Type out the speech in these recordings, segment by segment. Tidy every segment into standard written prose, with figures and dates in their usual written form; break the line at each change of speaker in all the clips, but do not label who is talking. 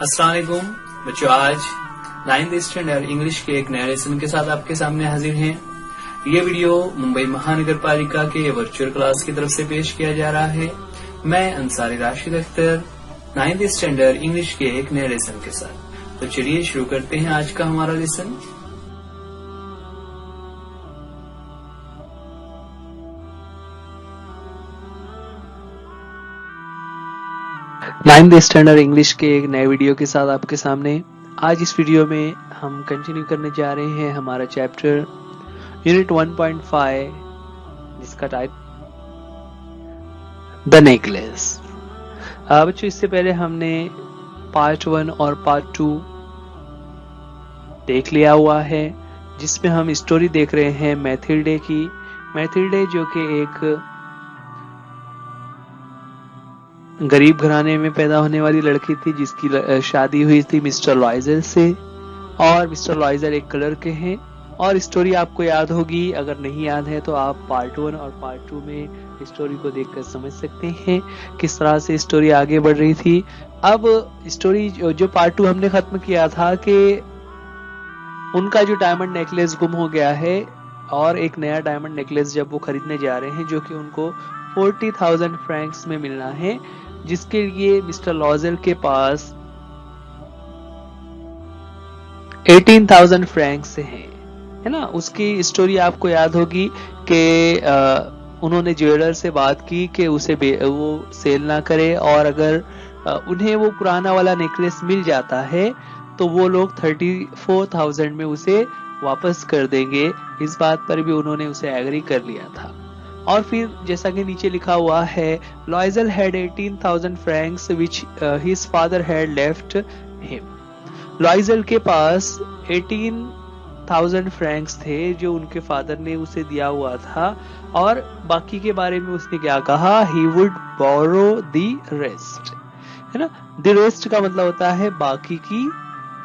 अस्सलाम वालेकुम बच्चों, आज 9th स्टैंडर्ड इंग्लिश के एक नए लेसन के साथ आपके सामने हाजिर हैं। ये वीडियो मुंबई महानगर पालिका के वर्चुअल क्लास की तरफ से पेश किया जा रहा है। मैं Ansari Rashid Akhtar 9th standard English के एक नए लेसन के साथ। तो चलिए शुरू करते हैं आज का हमारा लेसन। नाइन्थ स्टैंडर्ड इंग्लिश के एक नए वीडियो के साथ आपके सामने। आज इस वीडियो में हम कंटिन्यू करने जा रहे हैं हमारा चैप्टर यूनिट 1.5 जिसका टाइटल द नेकलेस। बच्चों, इससे पहले हमने पार्ट 1 और पार्ट 2 देख लिया हुआ है, जिसमें हम स्टोरी देख रहे हैं मैथिल्डे की। मैथिल्डे जो कि एक गरीब घराने में पैदा होने वाली लड़की थी, जिसकी शादी हुई थी मिस्टर लॉयजर से, और मिस्टर लॉयजर एक कलर के हैं। और स्टोरी आपको याद होगी, अगर नहीं याद है तो आप पार्ट 1 और पार्ट 2 में स्टोरी को देखकर समझ सकते हैं किस तरह से स्टोरी आगे बढ़ रही थी। अब स्टोरी जो पार्ट 2 हमने खत्म किया था कि उनका जो डायमंड नेकलेस गुम हो गया है, और एक नया डायमंड नेकलेस जब वो खरीदने जा रहे हैं जो कि उनको 40,000 फ्रैंक्स में मिलना है, जिसके लिए मिस्टर लॉजर के पास 18,000 फ्रैंक्स है ना। उसकी स्टोरी आपको याद होगी कि उन्होंने ज्वेलर से बात की कि उसे वो सेल ना करे, और अगर उन्हें वो पुराना वाला नेकलेस मिल जाता है तो वो लोग 34,000 में उसे वापस कर देंगे। इस बात पर भी उन्होंने उसे एग्री कर लिया था। और फिर जैसा कि नीचे लिखा हुआ है, Loisel had 18,000 francs which his father had left him. Loisel के पास 18,000 फ्रैंक्स थे जो उनके फादर ने उसे दिया हुआ था, और बाकी के बारे में उसने क्या कहा, he would borrow the rest, है ना। द रेस्ट का मतलब होता है बाकी की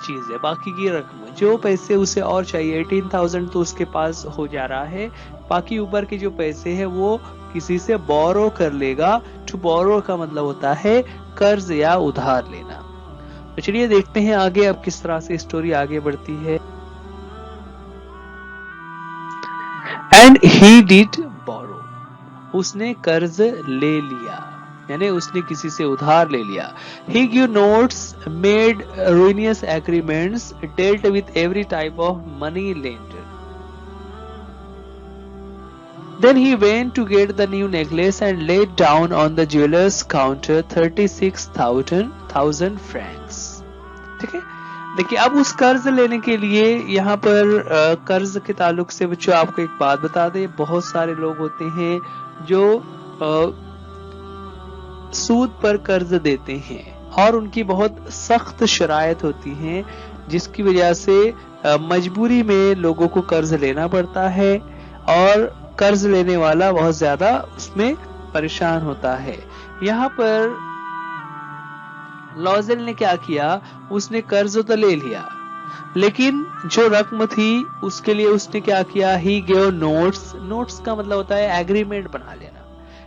चीजें, बाकी की रकम, जो पैसे उसे और चाहिए। 18,000 तो उसके पास हो जा रहा है, बाकी ऊपर के जो पैसे हैं वो किसी से बोरो कर लेगा। टू बोरो का मतलब होता है कर्ज या उधार लेना। तो चलिए देखते हैं आगे अब किस तरह से स्टोरी आगे बढ़ती है। एंड ही डिड बोरो, उसने कर्ज ले लिया, यानी उसने किसी से उधार ले लिया। He gave notes, made ruinous agreements, dealt with every type of money lender. Then he went to get the new necklace and laid down on the jeweler's counter 36,000 francs. ठीक है, देखिए अब उस कर्ज लेने के लिए यहाँ पर कर्ज के ताल्लुक से बच्चों आपको एक बात बता दें, बहुत सारे लोग होते हैं जो सूद पर कर्ज देते हैं, और उनकी बहुत सख्त शराइत होती हैं, जिसकी वजह से मजबूरी में लोगों को कर्ज लेना पड़ता है, और कर्ज लेने वाला बहुत ज्यादा उसमें परेशान होता है। यहाँ पर लॉजर ने क्या किया, उसने कर्ज तो ले लिया, लेकिन जो रकम थी उसके लिए उसने क्या किया, ही गेव नोट्स। नोट्स का मतलब होता है एग्रीमेंट बना लेना,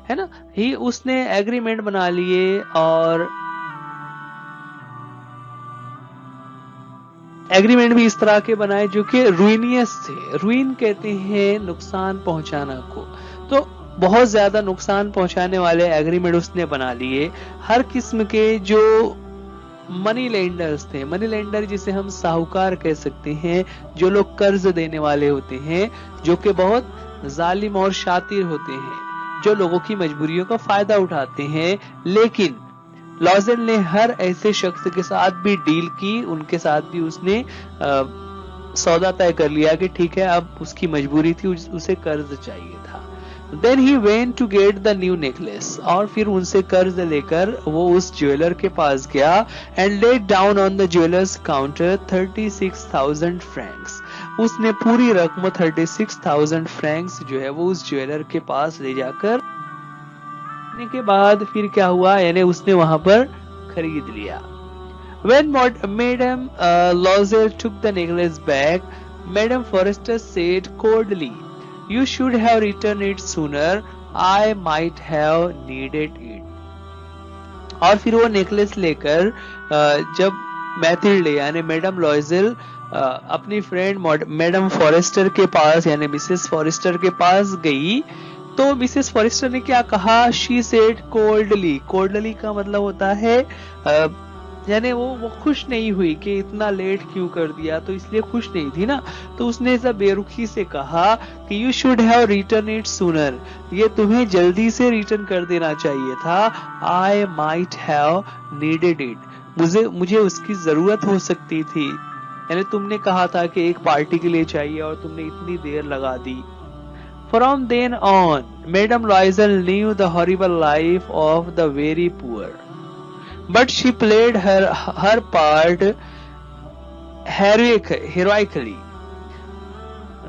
है ना। ही उसने एग्रीमेंट बना लिए, और एग्रीमेंट भी इस तरह के बनाए जो कि रुइनियस थे। रुइन कहते हैं नुकसान पहुंचाना को, तो बहुत ज्यादा नुकसान पहुंचाने वाले एग्रीमेंट उसने बना लिए। हर किस्म के जो मनी लेंडर्स थे, मनी लेंडर जिसे हम साहूकार कह सकते हैं, जो लोग कर्ज देने वाले होते हैं, जो कि बहुत जालिम और शातिर होते हैं, जो लोगों की मजबूरियों का फायदा उठाते हैं। लेकिन लॉजर ने हर ऐसे शख्स के साथ भी डील की, उनके साथ भी उसने सौदा तय कर लिया कि ठीक है, अब उसकी मजबूरी थी, उसे कर्ज चाहिए था। Then he went to get the new necklace, और फिर उनसे कर्ज लेकर वो उस ज्वेलर के पास गया, and laid down on the jeweler's counter 36,000 francs. उसने पूरी रकम 36,000 फ्रैंक्स जो है वो उस ज्वेलर के पास ले जाकर के बाद फिर क्या हुआ, यानी उसने वहां पर खरीद लिया। When Madam Lozier took the necklace back, Madam Forrester said coldly, "You should have returned it sooner. I might have needed it." और फिर वो नेकलेस लेकर जब मैथिल्डे यानी मैडम लॉयजेल अपनी फ्रेंड मैडम फॉरेस्टर के पास यानी मिसेस फॉरेस्टर के पास गई, तो मिसेस फॉरेस्टर ने क्या कहा, शी सेड कोल्डली। कोल्डली का मतलब होता है यानी वो खुश नहीं हुई कि इतना लेट क्यों कर दिया, तो इसलिए खुश नहीं थी ना, तो उसने सब बेरुखी से कहा कि you should have return it sooner, ये तुम्हें जल्दी से रिटर्न कर देना चाहिए था। I might have needed it, मुझे उसकी जरूरत हो सकती थी, यानी तुमने कहा था कि एक पार्टी के लिए चाहिए और तुमने इतनी देर लगा दी। From then on, Madame Loisel knew the horrible life of the very poor, but she played her part heroically.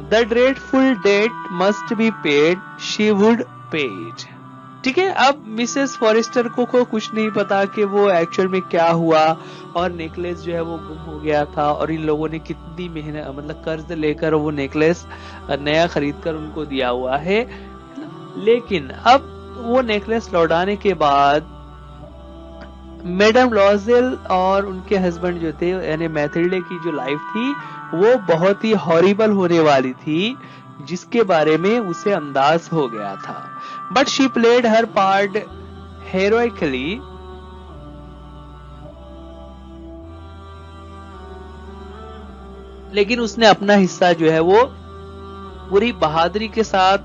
The dreadful debt must be paid. She would pay it. ठीक है, अब मिसेस फॉरेस्टर को कुछ नहीं पता कि वो actual में क्या हुआ, और नेकलेस जो है वो गुम हो गया था, और इन लोगों ने कितनी मेहनत मतलब कर्ज लेकर वो नेकलेस नया खरीद कर उनको दिया हुआ है। लेकिन अब वो नेकलेस लौटाने के बाद मैडम लॉजेल और उनके हस्बैंड जो थे यानी मैथिल्डे की जो लाइफ थी वो बहुत ही हॉरिबल होने वाली थी, जिसके बारे में उसे अंदाज हो गया था। But she played her part heroically, लेकिन उसने अपना हिस्सा जो है वो पूरी बहादुरी के साथ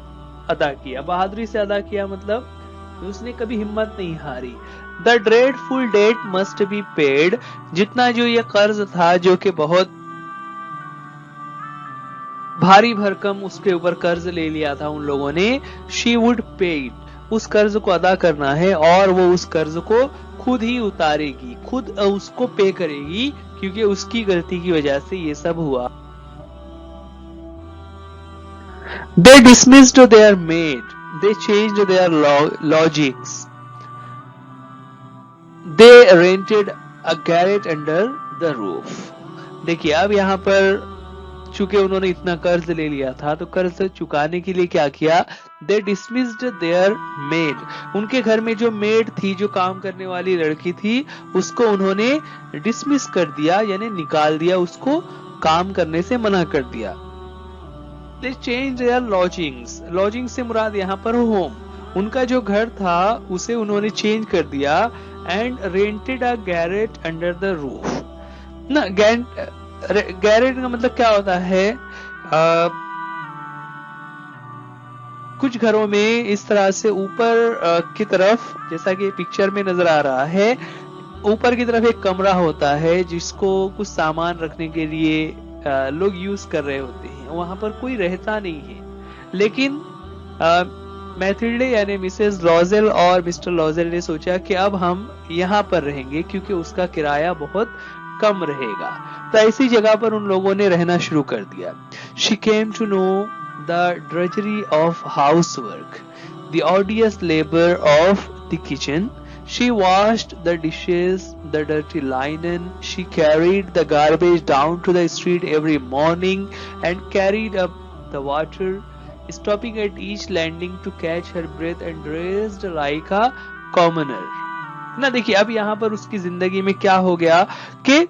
अदा किया। बहादुरी से अदा किया मतलब उसने कभी हिम्मत नहीं हारी। The dreadful debt must be paid, जितना जो ये कर्ज था जो कि बहुत भारी भरकम उसके ऊपर कर्ज ले लिया था उन लोगों ने, शी वुड पे इट, उस कर्ज को अदा करना है और वो उस कर्ज को खुद ही उतारेगी, खुद उसको पे करेगी, क्योंकि उसकी गलती की वजह से ये सब हुआ। They dismissed their maid, they changed their lodgings, they rented a garret under the roof। देखिए अब यहाँ पर चूंकि उन्होंने इतना कर्ज ले लिया था तो कर्ज चुकाने के लिए क्या किया, दे डिसमिस्ड देयर मेड, उनके घर में जो मेड थी, जो काम करने वाली लड़की थी, उसको उन्होंने डिसमिस कर दिया यानी निकाल दिया, उसको काम करने से मना कर दिया। दे चेंज देयर लॉजिंग्स, लॉजिंग से मुराद यहाँ पर होम, उनका जो घर था उसे उन्होंने चेंज कर दिया। And rented a Garrett under the roof ना, गैरेट का मतलब क्या होता है, कुछ घरों में इस तरह से ऊपर की तरफ, जैसा कि पिक्चर में नजर आ रहा है, ऊपर की तरफ एक कमरा होता है जिसको कुछ सामान रखने के लिए लोग यूज कर रहे होते हैं, वहां पर कोई रहता नहीं है। लेकिन मैथिल्डे यानी मिसेस लॉजेल और मिस्टर लॉजेल ने सोचा कि अब हम यहाँ पर रहेंगे क्योंकि उसका किराया बहुत कम रहेगा, तो ऐसी जगह पर उन लोगों ने रहना शुरू कर दिया। She came to know the drudgery of housework, the arduous labor of the kitchen. She washed the dishes, the dirty linen. She carried the garbage down to the street every morning and carried up the water, stopping at each landing to catch her breath and dressed like a commoner। ना देखिए अब यहाँ पर उसकी जिंदगी में क्या हो गया कि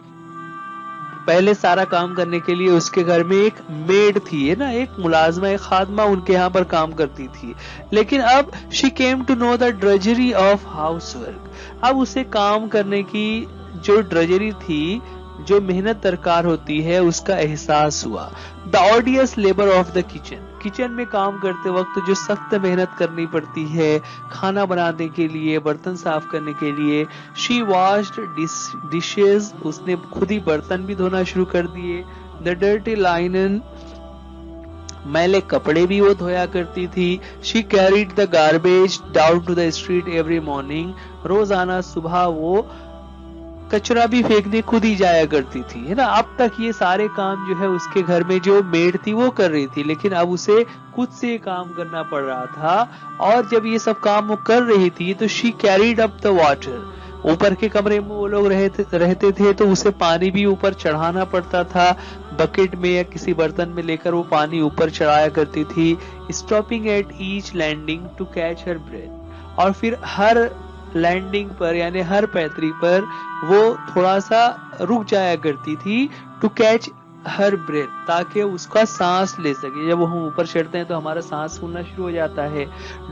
पहले सारा काम करने के लिए उसके घर में एक मेड थी, है ना, एक मुलाजमा, एक खादमा उनके यहाँ पर काम करती थी। लेकिन अब she came to know the drudgery of housework, अब उसे काम करने की जो ड्रजरी थी, जो मेहनत दरकार होती है, उसका एहसास हुआ। The ऑडियस labour of the kitchen, kitchen में काम करते वक्त जो सख्त मेहनत करनी पड़ती है खाना बनाने के लिए, बर्तन साफ करने के लिए। शी वॉश्ड डिशेज, उसने खुद ही बर्तन भी धोना शुरू कर दिए। द डर्टी लाइनन, मैले कपड़े भी वो धोया करती थी। She carried the garbage down to the street every morning, रोजाना सुबह वो कचरा भी फेंकने खुद ही जाया करती थी, है ना। अब तक ये सारे काम जो है उसके घर में जो मेड थी वो कर रही थी, लेकिन अब उसे खुद से काम करना पड़ रहा था। और जब ये सब काम वो कर रही थी तो she carried up the water, ऊपर के कमरे में वो लोग रहते थे तो उसे पानी भी ऊपर चढ़ाना पड़ता था, बकेट में या किसी बर्तन में लेकर वो पानी ऊपर चढ़ाया करती थी। Stopping at each landing to catch her breath, और फिर हर लैंडिंग पर यानी हर पैतरी पर वो थोड़ा सा रुक जाया करती थी, टू कैच हर ब्रेथ, ताकि उसका सांस ले सके। जब हम ऊपर चढ़ते हैं तो हमारा सांस फूलना शुरू हो जाता है।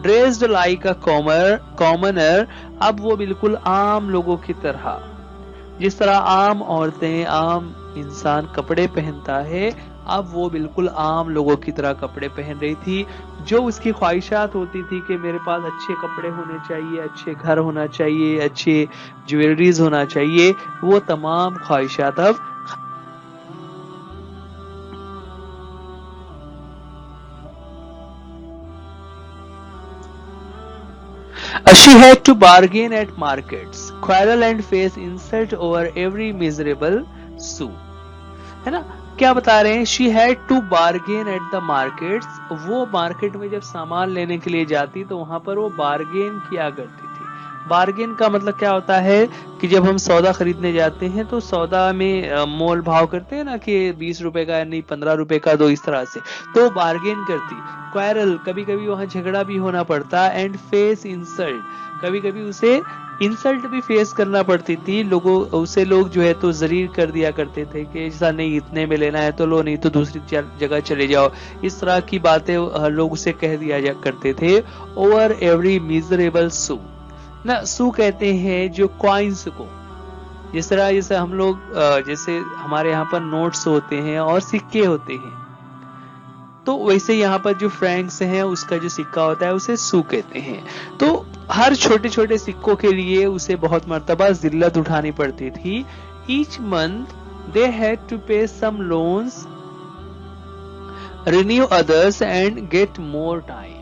ड्रेस्ड लाइक अ कॉमनर, अब वो बिल्कुल आम लोगों की तरह, जिस तरह आम औरतें, आम इंसान कपड़े पहनता है, अब वो बिल्कुल आम लोगों की तरह कपड़े पहन रही थी। जो उसकी ख्वाहिशात होती थी कि मेरे पास अच्छे कपड़े होने चाहिए, अच्छे घर होना चाहिए, अच्छे ज्वेलरीज होना चाहिए, वो तमाम ख्वाहिशात अब she had to bargain at markets, quarrel and face insult over every miserable sou, है ना। क्या बता रहे हैं, she had to bargain at the markets, वो मार्केट में जब सामान लेने के लिए जाती तो वहां पर वो बार्गेन किया करती थी। बार्गेन का मतलब क्या होता है कि जब हम सौदा खरीदने जाते हैं तो सौदा में मोल भाव करते हैं ना, कि 20 रुपए का नहीं 15 रुपए का दो, इस तरह से, तो बार्गेन करती। क्वारल, कभी कभी वहां झगड़ा भी होना पड़ता। एंड फेस इंसल्ट, कभी कभी उसे इंसल्ट भी फेस करना पड़ती थी। लोगों उसे लोग जो है तो जलील कर दिया करते थे कि ऐसा नहीं, इतने में लेना है तो लो, नहीं तो दूसरी जगह चले जाओ, इस तरह की बातें लोग उसे कह दिया करते थे। ओवर एवरी मिजरेबल सू ना, सू कहते हैं जो कॉइन्स को, जिस तरह जैसे हम लोग जैसे हमारे यहाँ पर नोट्स होते हैं और सिक्के होते हैं, तो वैसे यहाँ पर जो फ्रैंक्स हैं उसका जो सिक्का होता है उसे सू कहते हैं। तो हर छोटे छोटे सिक्कों के लिए उसे बहुत मर्तबा जिल्लत उठानी पड़ती थी। Each month they had to pay some loans, renew others and get more time.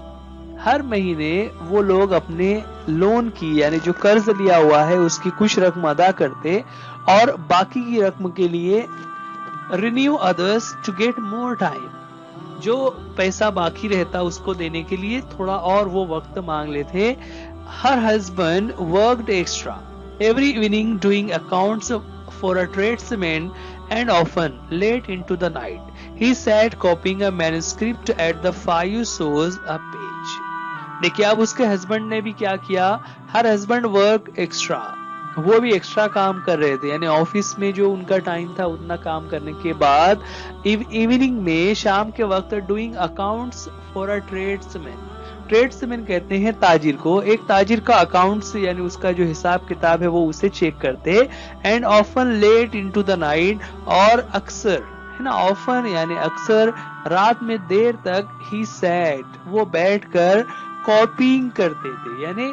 हर महीने वो लोग अपने लोन की यानी जो कर्ज लिया हुआ है उसकी कुछ रकम अदा करते और बाकी की रकम के लिए renew others to get more time, जो पैसा बाकी रहता उसको देने के लिए थोड़ा और वो वक्त मांग लेते। Her husband worked extra every evening doing accounts for a tradesman and often late into the night he sat copying a manuscript at the 5 sous a page. देखिए अब उसके हस्बैंड ने भी क्या किया, हर हस्बैंड वर्क एक्स्ट्रा, वो भी extra काम कर रहे थे, यानी ऑफिस में जो उनका टाइम था उतना काम करने के बाद इवनिंग में, शाम के वक्त, doing accounts for a tradesman. Tradesman कहते हैं ताजिर को, एक ताजिर का अकाउंट्स यानी उसका जो हिसाब किताब है वो उसे चेक करते। And often late into the night, और अक्सर, है ना, ऑफन यानी अक्सर, रात में देर तक, ही सैट, वो बैठकर कॉपिंग करते थे, यानी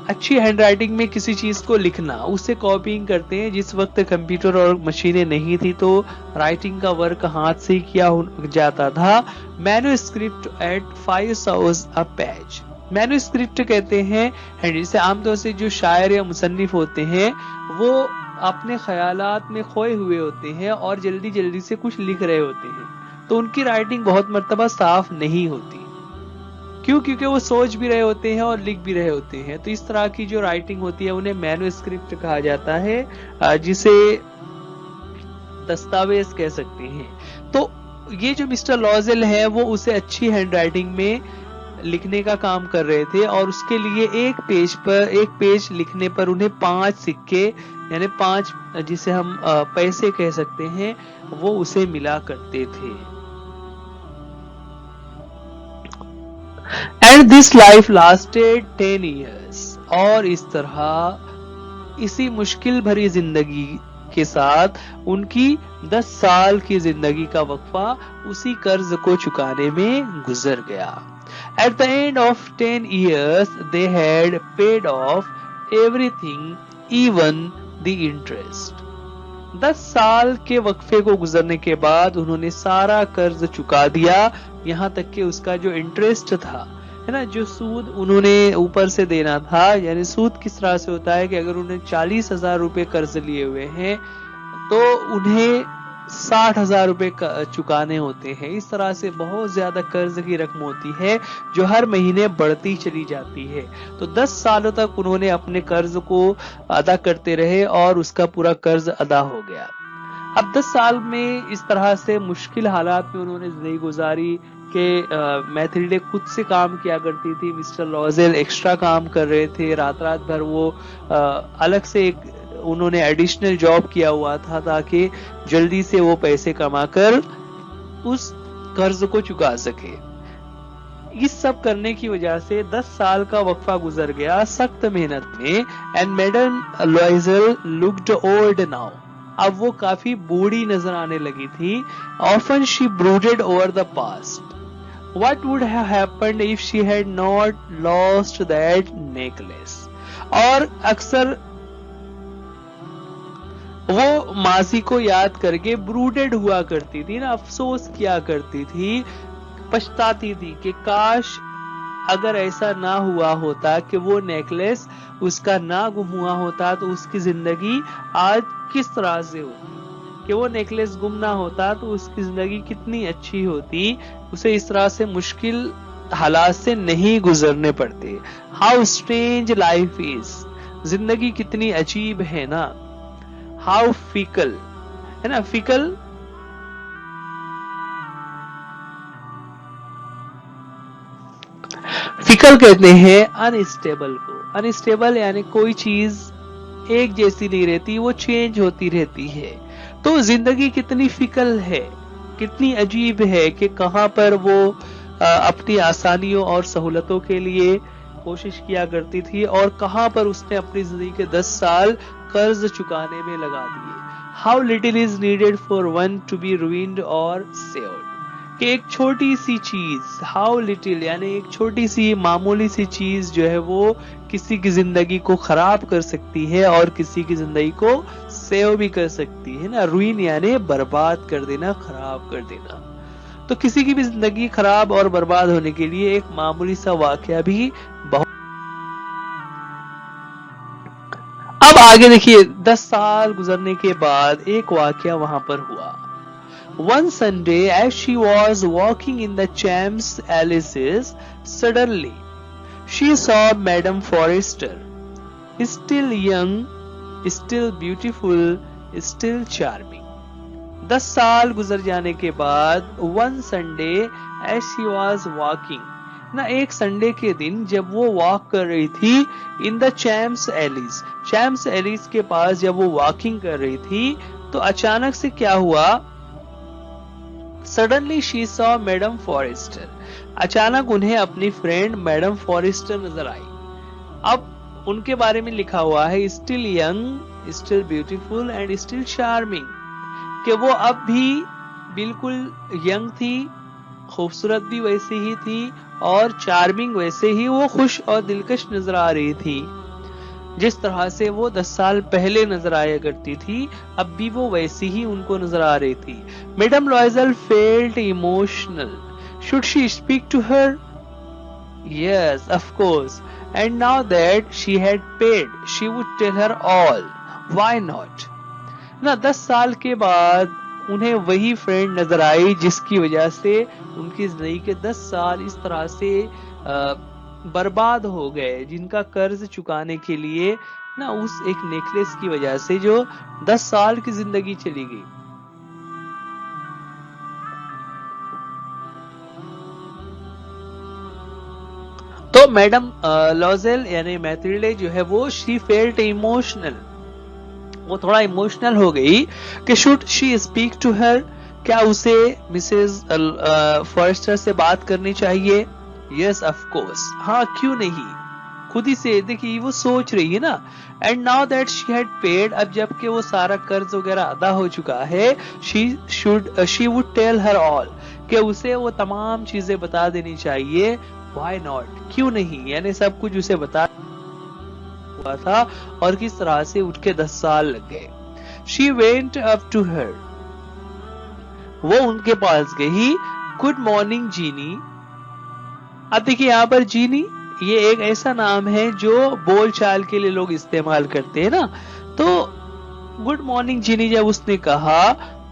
अच्छी हैंडराइटिंग में किसी चीज को लिखना, उसे कॉपिंग करते हैं। जिस वक्त कंप्यूटर और मशीनें नहीं थी तो राइटिंग का वर्क हाथ से ही किया जाता था। Manuscript at 5 sous a page. Manuscript कहते हैं जिसे आमतौर से जो शायर या मुसन्निफ होते हैं वो अपने ख्यालात में खोए हुए होते हैं और जल्दी जल्दी से कुछ लिख रहे होते हैं, तो उनकी राइटिंग बहुत मर्तबा साफ नहीं होती। क्यों? क्योंकि वो सोच भी रहे होते हैं और लिख भी रहे होते हैं। तो इस तरह की जो राइटिंग होती है उन्हें मैन्युस्क्रिप्ट कहा जाता है, जिसे दस्तावेज कह सकते हैं। तो ये जो मिस्टर लॉजेल है वो उसे अच्छी हैंडराइटिंग में लिखने का काम कर रहे थे और उसके लिए एक पेज लिखने पर उन्हें 5 सिक्के यानी 5 जिसे हम पैसे कह सकते हैं वो उसे मिला करते थे। And this life lasted 10 years, और इस तरह इसी मुश्किल भरी जिंदगी के साथ उनकी 10 साल की जिंदगी का वक्फा उसी कर्ज को चुकाने में गुजर गया। At the end of 10 years, they had paid off everything, even the interest. 10 साल के वक्फे को गुजरने के बाद उन्होंने सारा कर्ज चुका दिया, यहाँ तक कि उसका जो इंटरेस्ट था, है ना, जो सूद उन्होंने ऊपर से देना था। यानी सूद किस तरह से होता है कि अगर उन्हें 40,000 रुपए कर्ज लिए हुए हैं तो उन्हें 60,000 रुपए चुकाने होते हैं। इस तरह से बहुत ज्यादा कर्ज की रकम होती है जो हर महीने बढ़ती चली जाती है। तो 10 सालों तक उन्होंने अपने कर्ज को अदा करते रहे और उसका पूरा कर्ज अदा हो गया। अब 10 साल में इस तरह से मुश्किल हालात में उन्होंने जिंदगी गुजारी कि मैथिल्डे खुद से काम किया करती थी, मिस्टर लॉजेल एक्स्ट्रा काम कर रहे थे, रात रात भर वो अलग से एक उन्होंने एडिशनल जॉब किया हुआ था ताकि जल्दी से वो पैसे कमाकर उस कर्ज को चुका सके। इस सब करने की वजह से 10 साल का वक्फा गुजर गया सख्त मेहनत में। And madam लॉइजल looked old now, अब वो काफी बूढ़ी नजर आने लगी थी। Often she brooded over the past, what would have happened if she had not lost that necklace. और अक्सर वो माजी को याद करके ब्रूडेड हुआ करती थी ना, अफसोस किया करती थी, पछताती थी कि काश अगर ऐसा ना हुआ होता कि वो नेकलेस उसका ना गुम हुआ होता तो उसकी जिंदगी आज किस तरह से होती, कि वो नेकलेस गुम ना होता तो उसकी जिंदगी कितनी अच्छी होती, उसे इस तरह से मुश्किल हालात से नहीं गुजरने पड़ते। हाउ स्ट्रेंज लाइफ इज, जिंदगी कितनी अजीब है ना। हाउ फिकल है ना, फिकल फिकल कहते हैं अनस्टेबल को। अनस्टेबल यानी कोई चीज एक जैसी नहीं रहती, वो चेंज होती रहती है। तो जिंदगी कितनी फिकल है, कितनी अजीब है कि कहां पर वो अपनी आसानियों और सहूलतों के लिए कोशिश किया करती थी और कहां पर उसने अपनी जिंदगी के 10 साल कर्ज चुकाने में लगा दिए। How little is needed for one to be ruined और सेव्ड, कि एक छोटी सी चीज, हाउ लिटिल यानी एक छोटी सी मामूली सी चीज जो है वो किसी की जिंदगी को खराब कर सकती है और किसी की जिंदगी को सेव भी कर सकती है ना। रुइन यानी बर्बाद कर देना, खराब कर देना। तो किसी की भी जिंदगी खराब और बर्बाद होने के लिए एक मामूली सा वाकया भी बहुत। अब आगे देखिए, 10 साल गुजरने के बाद एक वाकया वहां पर हुआ। One Sunday, as she was walking in the Champs Elysees, suddenly she saw Madame Forrester, still young, still beautiful, still charming. 10 साल गुजर जाने के बाद one Sunday, as she was walking, ना एक संडे के दिन जब वो वॉक कर रही थी इन द चैम्स एलीज, चैम्स एलीज के पास जब वो वॉकिंग कर रही थी तो अचानक से क्या हुआ, suddenly she saw madam Forestier, अचानक उन्हें अपनी फ्रेंड मैडम फॉरेस्टर नजर आई। अब उनके बारे में लिखा हुआ है still young, still beautiful and still charming, कि वो अब भी बिल्कुल यंग थी, खूबसूरत भी वैसी ही थी और चार्मिंग वैसे ही वो खुश और दिलकश नजर आ रही थी जिस तरह से वो 10 साल पहले नजर आया करती थी, अब भी वो वैसी ही उनको नजर आ रही थी। Madam Loisel felt emotional, should she speak to her? Yes, of course, and now that she had paid she would tell her all, why not ना। 10 साल के बाद उन्हें वही फ्रेंड नजर आई जिसकी वजह से उनकी जिंदगी के 10 साल इस तरह से बर्बाद हो गए, जिनका कर्ज चुकाने के लिए ना उस एक नेकलेस की वजह से जो 10 साल की जिंदगी चली गई। तो मैडम लॉजेल यानी मैथिल्डे जो है वो शी फेल्ट इमोशनल, वो थोड़ा इमोशनल हो गई कि should she speak to her, क्या उसे मिसेस फॉरेस्टर से बात करनी चाहिए? यस ऑफ कोर्स, हाँ क्यों नहीं, खुद ही से देखिए वो सोच रही है ना। And now that she had paid, अब जबकि वो सारा कर्ज वगैरह अदा हो चुका है, she would tell her all, कि उसे वो तमाम चीजें बता देनी चाहिए। व्हाई नॉट, क्यों नहीं, यानी सब कुछ उसे बता हुआ था और किस तरह से उठ के 10 साल लग गए। She went up to her, वो उनके पास गई। Good morning Jeanne. अब देखिए यहाँ पर जीनी ये एक ऐसा नाम है जो बोलचाल के लिए लोग इस्तेमाल करते हैं ना। तो गुड मॉर्निंग जीनी जब उसने कहा,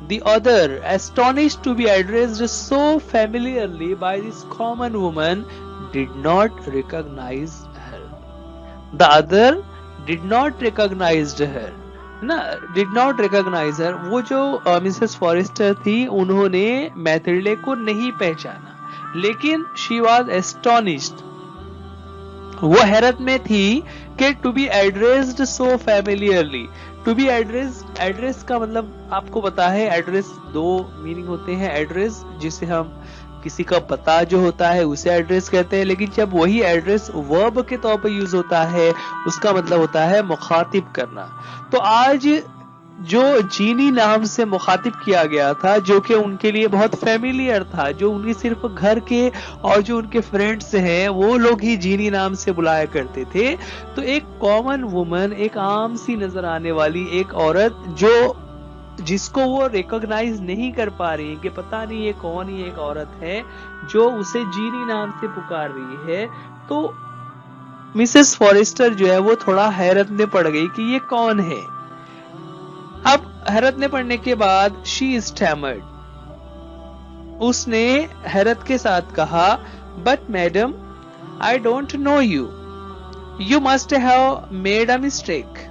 the other, astonished to be addressed so familiarly by this common woman, did not recognize her. The other did not recognize her. ना, डिड नॉट रिकॉग्नाइज हर। वो जो मिसेस फॉरेस्टर थी उन्होंने मैथिल्डे को नहीं पहचाना, लेकिन शी वॉज एस्टोनिश्ड, वो हैरत में थी कि to be addressed so familiarly. To be addressed, address का मतलब आपको पता है, एड्रेस दो मीनिंग होते हैं। एड्रेस जिसे हम किसी का पता जो होता है उसे एड्रेस कहते हैं, लेकिन जब वही एड्रेस वर्ब के तौर पर यूज होता है उसका मतलब होता है मुखातिब करना। तो आज जो जीनी नाम से मुखातिब किया गया था, जो कि उनके लिए बहुत फेमिलियर था, जो उनके सिर्फ घर के और जो उनके फ्रेंड्स हैं वो लोग ही जीनी नाम से बुलाया करते थे। तो एक कॉमन वुमन, एक आम सी नजर आने वाली एक औरत जो जिसको वो रिकॉग्नाइज नहीं कर पा रही कि पता नहीं ये कौन ही एक औरत है जो उसे जीनी नाम से पुकार रही है, तो मिसेस फॉरेस्टर जो है वो थोड़ा हैरत में पड़ गई कि ये कौन है। अब हैरत में पड़ने के बाद शी स्टैमर्ड, उसने हैरत के साथ कहा, but madam I don't know you, you must have made a mistake.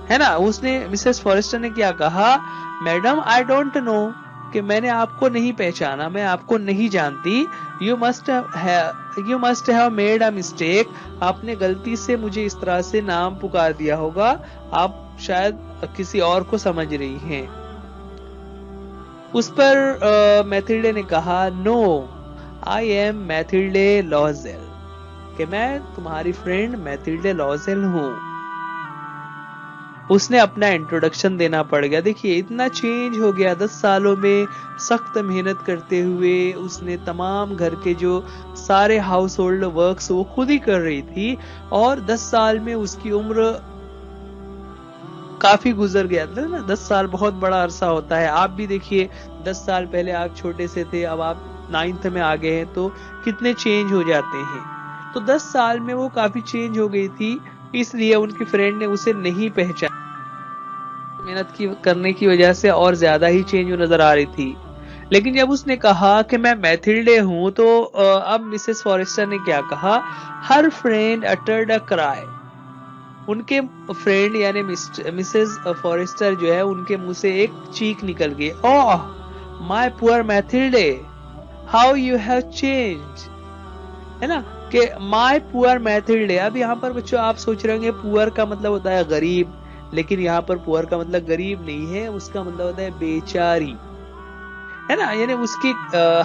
है ना, उसने मिसेस फॉरेस्टर ने क्या कहा, मैडम आई डोंट नो, कि मैंने आपको नहीं पहचाना, मैं आपको नहीं जानती। You must have made a mistake, आपने गलती से मुझे इस तरह से नाम पुकार दिया होगा, आप शायद किसी और को समझ रही हैं। उस पर मैथिल्डे ने कहा, नो आई एम मैथिल्डे लॉजेल, कि मैं तुम्हारी फ्रेंड मैथिल्डे लॉजेल हूं। उसने अपना इंट्रोडक्शन देना पड़ गया। देखिए इतना चेंज हो गया 10 सालों में, सख्त मेहनत करते हुए उसने तमाम घर के जो सारे हाउस होल्ड वर्क्स वो खुद ही कर रही थी, और 10 साल में उसकी उम्र काफी गुजर गया था ना। 10 साल बहुत बड़ा अरसा होता है। आप भी देखिए 10 साल पहले आप छोटे से थे, अब आप 9th में आ गए हैं, तो कितने चेंज हो जाते हैं। तो 10 साल में वो काफी चेंज हो गई थी, इसलिए उनकी फ्रेंड ने उसे नहीं पहचाना। मेहनत करने की वजह से और ज्यादा ही चेंज नजर आ रही थी। लेकिन जब उसने कहा कि मैं मैथिल्डे हूं, तो अब मिसेस फॉरेस्टर ने क्या कहा, हर फ्रेंड अटर्ड अ क्राई, उनके फ्रेंड यानी मिसेस फॉरेस्टर जो है उनके मुंह से एक चीख निकल गई, oh my poor Mathilde, how you have change. है ना, कि माय पुअर मैथिल्डे। अब यहाँ पर बच्चों आप सोच रहे होंगे पुअर का मतलब होता है गरीब, लेकिन यहाँ पर पुअर का मतलब गरीब नहीं है, उसका मतलब होता है बेचारी। है ना, यानी उसकी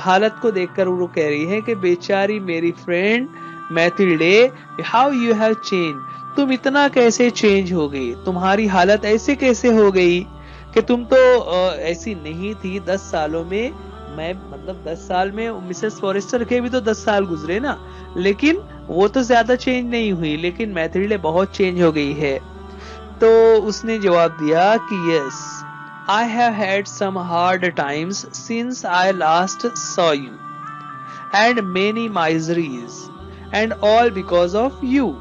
हालत को देखकर वो कह रही है कि बेचारी मेरी friend Mathilde, how you have change, तुम इतना कैसे चेंज हो गई, तुम्हारी हालत ऐसे कैसे हो गई कि तुम तो ऐसी नहीं थी 10 सालों में। मैं मतलब 10 साल में मिसेस फॉरेस्टर के भी तो 10 साल गुजरे ना, लेकिन वो तो ज्यादा चेंज नहीं हुई, लेकिन मैथिल्डे बहुत चेंज हो गई है। तो उसने जवाब दिया कि yes I have had some hard times since I last saw you and many miseries and all because of you.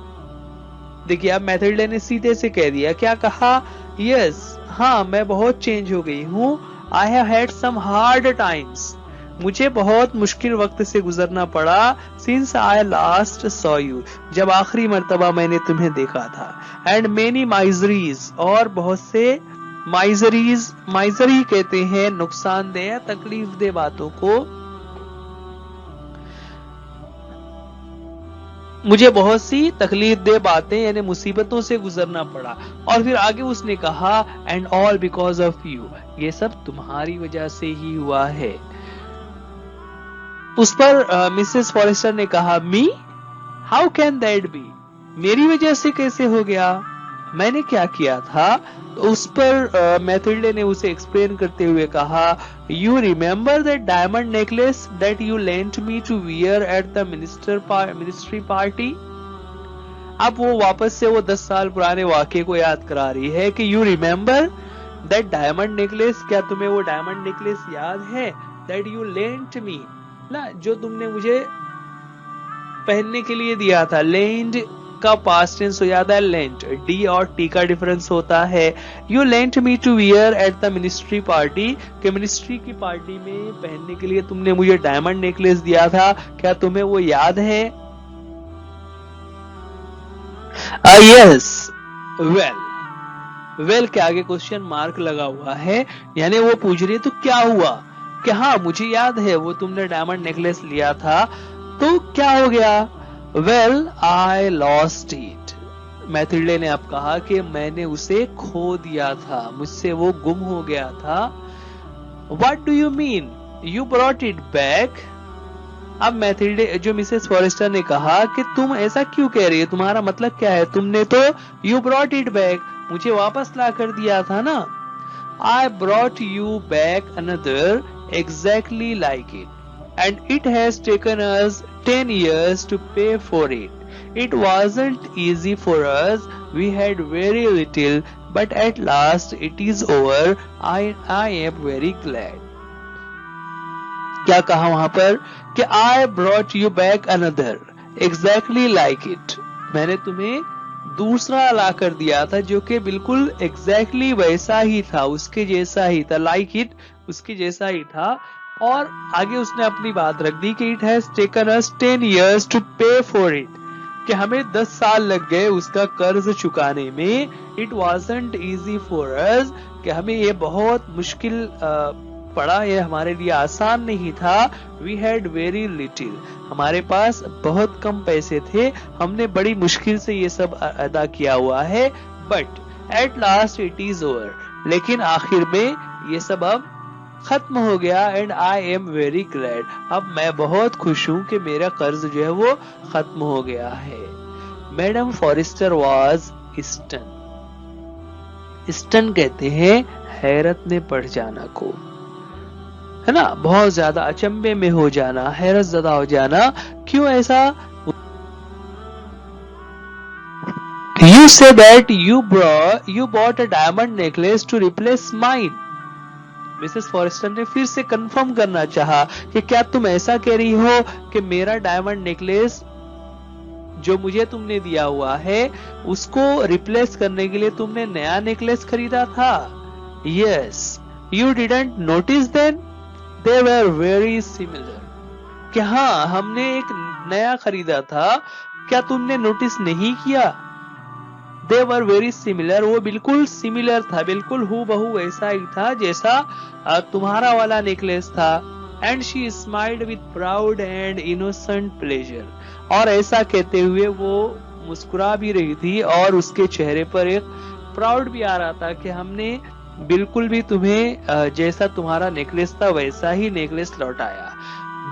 देखिए अब मैथिल्डे ने सीधे से कह दिया, क्या कहा, यस हाँ मैं बहुत चेंज हो गई हूँ, I have had some hard times, मुझे बहुत मुश्किल वक्त से गुजरना पड़ा, since I last saw you, जब आखिरी मर्तबा मैंने तुम्हें देखा था, एंड मेनी माइजरीज, और बहुत से माइजरीज, माइजरी कहते हैं नुकसानदेह या तकलीफ दे बातों को, मुझे बहुत सी तकलीफ दे बातें यानी मुसीबतों से गुजरना पड़ा। और फिर आगे उसने कहा, and all because of you, ये सब तुम्हारी वजह से ही हुआ है। उस पर मिसेस फॉरेस्टर ने कहा, me how can that be, मेरी वजह से कैसे हो गया, मैंने क्या किया था। उस पर मैथिल्डे ने उसे एक्सप्लेन करते हुए कहा, you remember that diamond necklace that you lent me to wear at the ministry party. अब वो वापस से वो 10 साल पुराने वाक्य को याद करा रही है कि you remember that diamond necklace, क्या तुम्हें वो डायमंड नेकलेस याद है, दैट यू लेंट मी ना, जो तुमने मुझे पहनने के लिए दिया था। लेंट का पास्ट टेंस हो जाता है लेंट, डी और टी का डिफरेंस होता है। You lent me to wear at the ministry party, कि मिनिस्ट्री की पार्टी में पहनने के लिए तुमने मुझे डायमंड नेकलेस दिया था, क्या तुम्हें वो याद है। यस वेल वेल के आगे क्वेश्चन मार्क लगा हुआ है, यानी वो पूछ रही है तो क्या हुआ, कि हाँ मुझे याद है वो तुमने डायमंड नेकलेस लिया था, तो क्या हो गया। Well I lost it. Mathilde ने अब कहा कि मैंने उसे खो दिया था, मुझसे वो गुम हो गया था। What do you mean you brought it back. अब मैथिल्डे जो मिसेस फॉरेस्टर ने कहा कि तुम ऐसा क्यों कह रही है, तुम्हारा मतलब क्या है, तुमने तो यू ब्रॉट इट बैक, मुझे वापस ला कर दिया था ना। I brought you back another exactly like it, and it has taken us 10 years to pay for it. It wasn't easy for us, we had very little, but at last it is over. I am very glad. क्या कहा वहां पर कि I brought you back another exactly like it. मैंने तुम्हें दूसरा ला कर दिया था जो कि बिल्कुल एग्जैक्टली वैसा ही था, उसके जैसा ही था, लाइक इट उसके जैसा ही था। और आगे उसने अपनी बात रख दी कि it has taken us 10 years to pay for it, कि हमें 10 साल लग गए उसका कर्ज चुकाने में। It wasn't easy for us, कि हमें ये बहुत मुश्किल पड़ा, ये हमारे लिए आसान नहीं था। वी हैड वेरी लिटिल, हमारे पास बहुत कम पैसे थे, हमने बड़ी मुश्किल से ये सब अदा किया हुआ है। But at last it is over, लेकिन आखिर में ये सब अब खत्म हो गया। And I am very glad, अब मैं बहुत खुश हूं कि मेरा कर्ज जो है वो खत्म हो गया है। Madam Forestier was stun. Stun कहते हैं हैरत में पड़ जाना को, है ना, बहुत ज्यादा अचंभे में हो जाना, हैरत ज़दा हो जाना। क्यों ऐसा। You say that you bought a diamond necklace to replace mine. Mrs Forestier ने फिर से कंफर्म करना चाहा कि क्या तुम ऐसा कह रही हो कि मेरा डायमंड नेकलेस जो मुझे तुमने दिया हुआ है उसको रिप्लेस करने के लिए तुमने नया नेकलेस खरीदा था। Yes, you didn't notice then? They were very similar. कि हाँ हमने एक नया खरीदा था, क्या तुमने नोटिस नहीं किया। They were very similar, वो बिल्कुल सिमिलर था, बिल्कुल हूबहू वैसा ही था जैसा तुम्हारा वाला नेकलेस था। And she smiled with proud and innocent pleasure. और ऐसा कहते हुए वो मुस्कुरा भी रही थी और उसके चेहरे पर एक प्राउड भी आ रहा था कि हमने बिल्कुल भी तुम्हें जैसा तुम्हारा नेकलेस था वैसा ही नेकलेस लौटाया।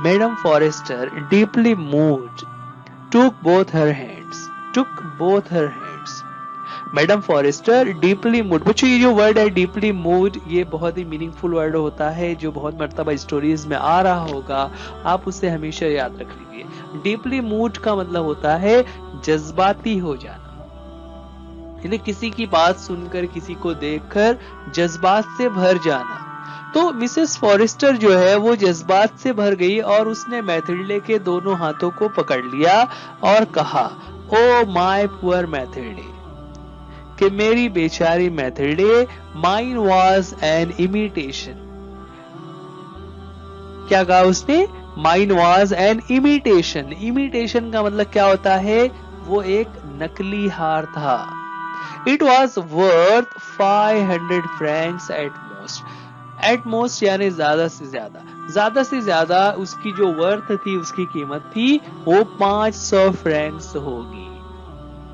Madam Forestier deeply moved took both her hands. Madam Forestier deeply moved. बच्चों ये जो वर्ड है डीपली मूव्ड, ये बहुत ही मीनिंगफुल वर्ड होता है जो बहुत मर्तबा स्टोरीज में आ रहा होगा, आप उसे हमेशा याद रख लीजिए। डीपली मूव्ड का मतलब होता है जज्बाती हो जाना, यानी किसी की बात सुनकर, किसी को देखकर जज्बात से भर जाना। तो मिसेस फॉरेस्टर जो है वो जज्बात से भर गई और उसने मैथिल्डे के दोनों हाथों को पकड़ लिया और कहा, ओ माय पुअर मैथिल्डे, कि मेरी बेचारी Mathilde, mine was an imitation. क्या कहा उसने, mine was an imitation. Imitation का मतलब क्या होता है, वो एक नकली हार था। It was worth 500 francs at most, यानी ज्यादा से ज्यादा उसकी जो वर्थ थी, उसकी कीमत थी वो 500 francs होगी।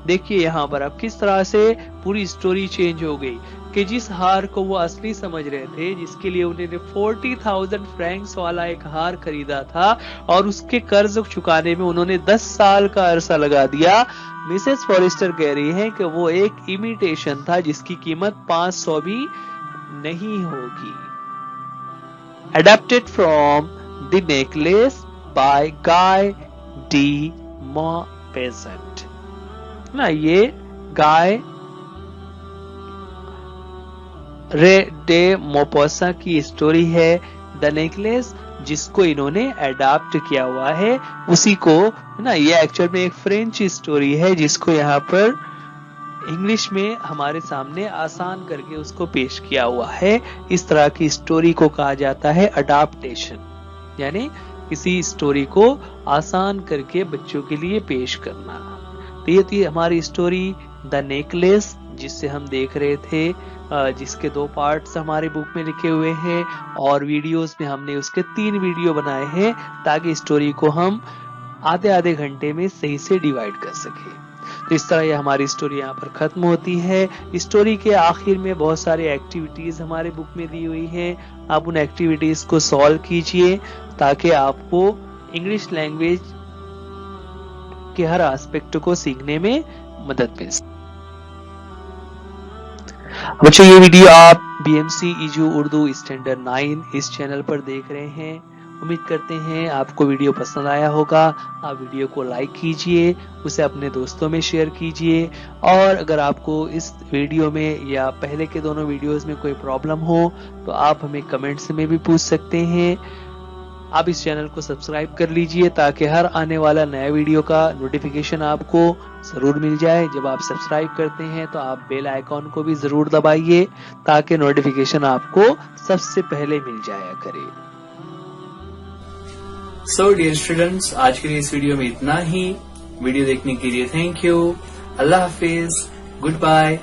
देखिए यहाँ पर अब किस तरह से पूरी स्टोरी चेंज हो गई कि जिस हार को वो असली समझ रहे थे, जिसके लिए उन्होंने 40,000 francs वाला एक हार खरीदा था और उसके कर्ज चुकाने में उन्होंने 10 साल का अरसा लगा दिया, मिसेस फॉरेस्टर कह रही हैं कि वो एक इमिटेशन था जिसकी कीमत 500 भी नहीं होगी। Adapted from The Necklace by Guy de Maupassant। ना ये गाय रे डे मोपोसा की स्टोरी है, द नेकलेस, जिसको इन्होंने अडॉप्ट किया हुआ है उसी को ना। ये एक्चुअल में एक फ्रेंच स्टोरी है जिसको यहाँ पर इंग्लिश में हमारे सामने आसान करके उसको पेश किया हुआ है। इस तरह की स्टोरी को कहा जाता है अडॉप्टेशन, यानी किसी स्टोरी को आसान करके बच्चों के लिए पेश करना। तो ये थी हमारी स्टोरी द नेकलेस, जिससे हम देख रहे थे, जिसके 2 पार्ट्स हमारे बुक में लिखे हुए हैं, और वीडियोस में हमने उसके 3 वीडियो बनाए हैं ताकि स्टोरी को हम आधे घंटे में सही से डिवाइड कर सके। तो इस तरह ये हमारी स्टोरी यहाँ पर खत्म होती है। स्टोरी के आखिर में बहुत सारी एक्टिविटीज हमारे बुक में दी हुई हैं। आप उन एक्टिविटीज को सॉल्व कीजिए ताकि आपको इंग्लिश लैंग्वेज के हर एस्पेक्ट को सीखने में मदद मिल सके। बच्चों, ये वीडियो आप BMC EJU उर्दू स्टैंडर्ड 9 इस चैनल पर देख रहे हैं। उम्मीद करते हैं आपको वीडियो पसंद आया होगा। आप वीडियो को लाइक कीजिए, उसे अपने दोस्तों में शेयर कीजिए, और अगर आपको इस वीडियो में या पहले के दोनों वीडियोस में कोई प्रॉब्लम हो तो आप हमें कमेंट्स में भी पूछ सकते हैं। आप इस चैनल को सब्सक्राइब कर लीजिए ताकि हर आने वाला नया वीडियो का नोटिफिकेशन आपको जरूर मिल जाए। जब आप सब्सक्राइब करते हैं तो आप बेल आइकॉन को भी जरूर दबाइए ताकि नोटिफिकेशन आपको सबसे पहले मिल जाया करे। सो डियर स्टूडेंट्स, आज के लिए इस वीडियो में इतना ही। वीडियो देखने के लिए थैंक यू। अल्लाह हाफिज, गुड बाय।